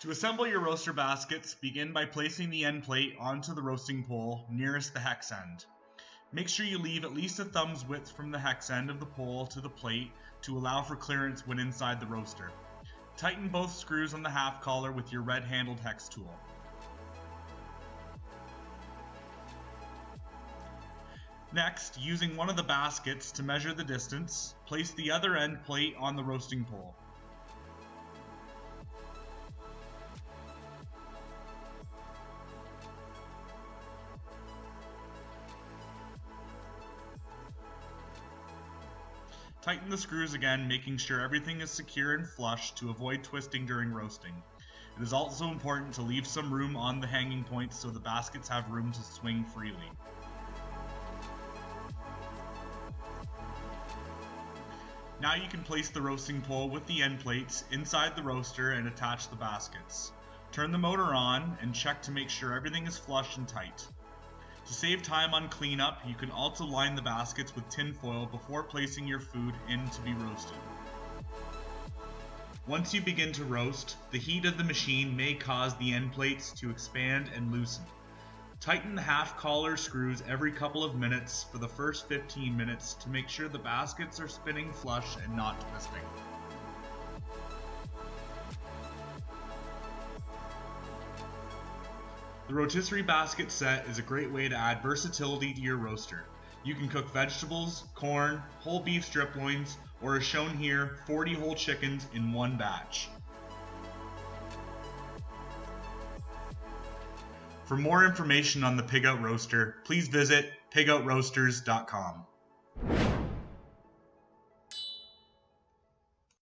To assemble your roaster baskets, begin by placing the end plate onto the roasting pole nearest the hex end. Make sure you leave at least a thumb's width from the hex end of the pole to the plate to allow for clearance when inside the roaster. Tighten both screws on the half collar with your red-handled hex tool. Next, using one of the baskets to measure the distance, place the other end plate on the roasting pole. Tighten the screws again, making sure everything is secure and flush to avoid twisting during roasting. It is also important to leave some room on the hanging points so the baskets have room to swing freely. Now you can place the roasting pole with the end plates inside the roaster and attach the baskets. Turn the motor on and check to make sure everything is flush and tight. To save time on cleanup, you can also line the baskets with tin foil before placing your food in to be roasted. Once you begin to roast, the heat of the machine may cause the end plates to expand and loosen. Tighten the half collar screws every couple of minutes for the first 15 minutes to make sure the baskets are spinning flush and not twisting. The rotisserie basket set is a great way to add versatility to your roaster. You can cook vegetables, corn, whole beef strip loins, or as shown here, 40 whole chickens in one batch. For more information on the Pig Out Roaster, please visit pigoutroasters.com.